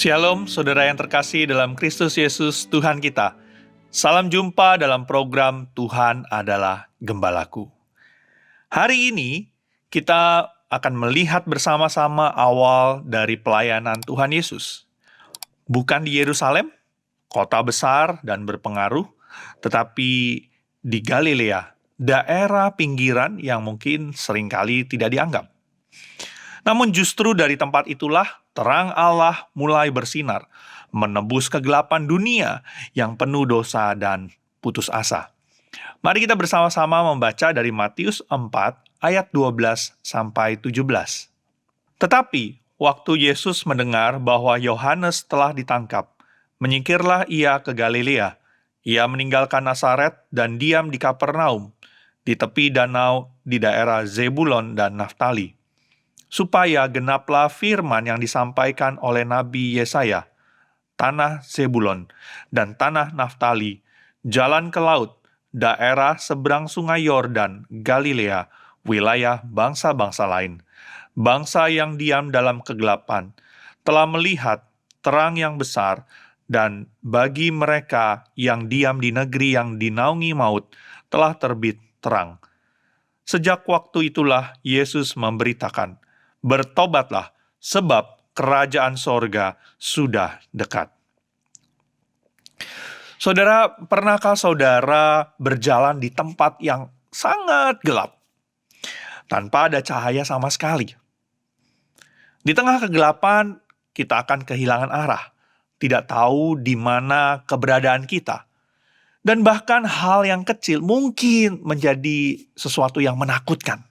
Shalom, saudara yang terkasih dalam Kristus Yesus, Tuhan kita. Salam jumpa dalam program Tuhan adalah Gembalaku. Hari ini, kita akan melihat bersama-sama awal dari pelayanan Tuhan Yesus. Bukan di Yerusalem, kota besar dan berpengaruh, tetapi di Galilea, daerah pinggiran yang mungkin seringkali tidak dianggap. Namun justru dari tempat itulah terang Allah mulai bersinar, menebus kegelapan dunia yang penuh dosa dan putus asa. Mari kita bersama-sama membaca dari Matius 4 ayat 12 sampai 17. Tetapi waktu Yesus mendengar bahwa Yohanes telah ditangkap, menyingkirlah ia ke Galilea. Ia meninggalkan Nazaret dan diam di Kapernaum, di tepi danau di daerah Zebulon dan Naftali, supaya genaplah firman yang disampaikan oleh Nabi Yesaya, tanah Zebulon dan tanah Naftali, jalan ke laut, daerah seberang sungai Yordan, Galilea, wilayah bangsa-bangsa lain. Bangsa yang diam dalam kegelapan telah melihat terang yang besar, dan bagi mereka yang diam di negeri yang dinaungi maut telah terbit terang. Sejak waktu itulah Yesus memberitakan, "Bertobatlah, sebab kerajaan sorga sudah dekat." Saudara, pernahkah saudara berjalan di tempat yang sangat gelap, tanpa ada cahaya sama sekali? Di tengah kegelapan, kita akan kehilangan arah, tidak tahu di mana keberadaan kita. Dan bahkan hal yang kecil mungkin menjadi sesuatu yang menakutkan.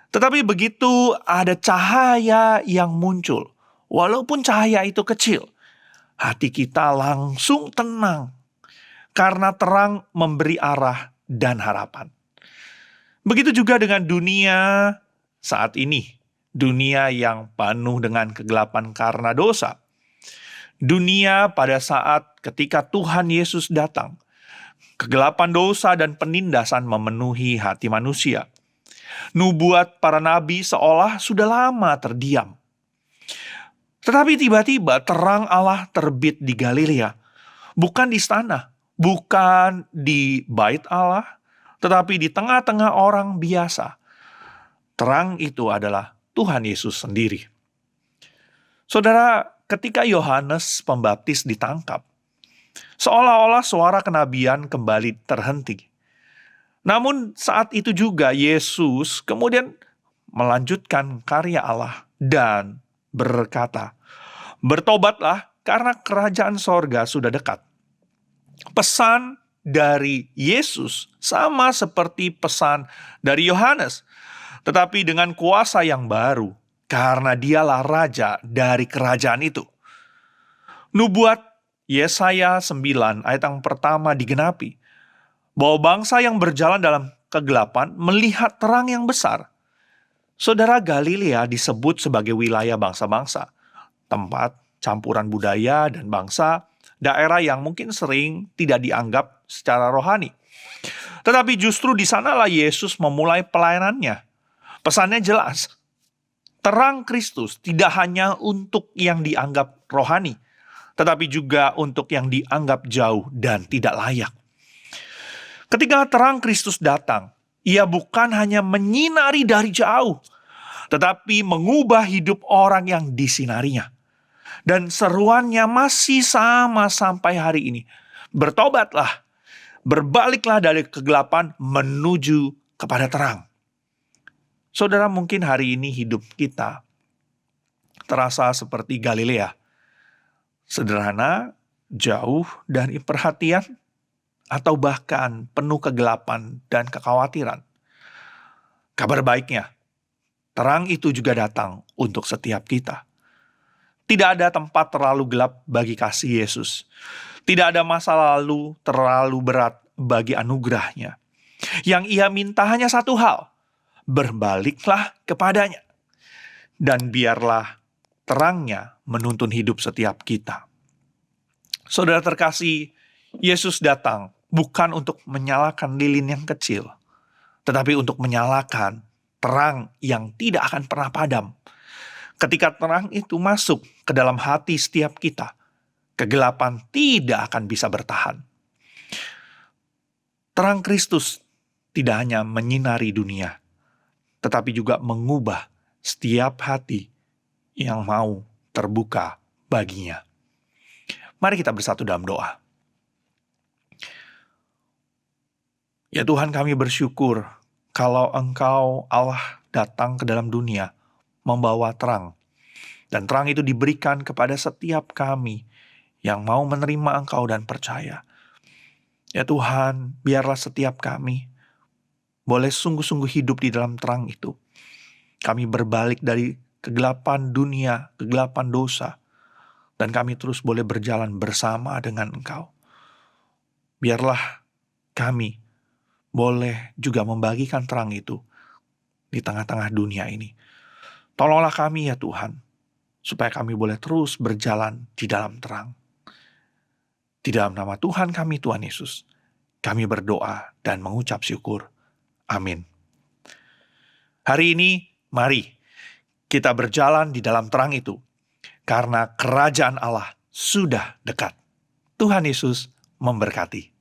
Tetapi begitu ada cahaya yang muncul, walaupun cahaya itu kecil, hati kita langsung tenang, karena terang memberi arah dan harapan. Begitu juga dengan dunia saat ini, dunia yang penuh dengan kegelapan karena dosa. Dunia pada saat ketika Tuhan Yesus datang, kegelapan dosa dan penindasan memenuhi hati manusia. Nubuat para nabi seolah sudah lama terdiam. Tetapi tiba-tiba terang Allah terbit di Galilea. Bukan di istana, bukan di bait Allah, tetapi di tengah-tengah orang biasa. Terang itu adalah Tuhan Yesus sendiri. Saudara, ketika Yohanes Pembaptis ditangkap, seolah-olah suara kenabian kembali terhenti. Namun saat itu juga Yesus kemudian melanjutkan karya Allah dan berkata, "Bertobatlah karena kerajaan sorga sudah dekat." Pesan dari Yesus sama seperti pesan dari Yohanes, tetapi dengan kuasa yang baru, karena dialah raja dari kerajaan itu. Nubuat Yesaya 9 ayat yang pertama digenapi, bahwa bangsa yang berjalan dalam kegelapan melihat terang yang besar. Saudara, Galilea disebut sebagai wilayah bangsa-bangsa, tempat campuran budaya dan bangsa, daerah yang mungkin sering tidak dianggap secara rohani. Tetapi justru di sanalah Yesus memulai pelayanannya. Pesannya jelas, terang Kristus tidak hanya untuk yang dianggap rohani, tetapi juga untuk yang dianggap jauh dan tidak layak. Ketika terang Kristus datang, ia bukan hanya menyinari dari jauh, tetapi mengubah hidup orang yang disinarinya. Dan seruannya masih sama sampai hari ini. Bertobatlah, berbaliklah dari kegelapan menuju kepada terang. Saudara, mungkin hari ini hidup kita terasa seperti Galilea. Sederhana, jauh dari perhatian, atau bahkan penuh kegelapan dan kekhawatiran. Kabar baiknya, terang itu juga datang untuk setiap kita. Tidak ada tempat terlalu gelap bagi kasih Yesus. Tidak ada masa lalu terlalu berat bagi anugerahnya. Yang ia minta hanya satu hal, berbaliklah kepadanya, dan biarlah terangnya menuntun hidup setiap kita. Saudara terkasih, Yesus datang bukan untuk menyalakan lilin yang kecil, tetapi untuk menyalakan terang yang tidak akan pernah padam. Ketika terang itu masuk ke dalam hati setiap kita, kegelapan tidak akan bisa bertahan. Terang Kristus tidak hanya menyinari dunia, tetapi juga mengubah setiap hati yang mau terbuka baginya. Mari kita bersatu dalam doa. Ya Tuhan, kami bersyukur kalau Engkau Allah datang ke dalam dunia membawa terang. Dan terang itu diberikan kepada setiap kami yang mau menerima Engkau dan percaya. Ya Tuhan, biarlah setiap kami boleh sungguh-sungguh hidup di dalam terang itu. Kami berbalik dari kegelapan dunia, kegelapan dosa, dan kami terus boleh berjalan bersama dengan Engkau. Biarlah kami boleh juga membagikan terang itu di tengah-tengah dunia ini. Tolonglah kami ya Tuhan, supaya kami boleh terus berjalan di dalam terang. Di dalam nama Tuhan kami, Tuhan Yesus, kami berdoa dan mengucap syukur. Amin. Hari ini, mari kita berjalan di dalam terang itu, karena kerajaan Allah sudah dekat. Tuhan Yesus memberkati.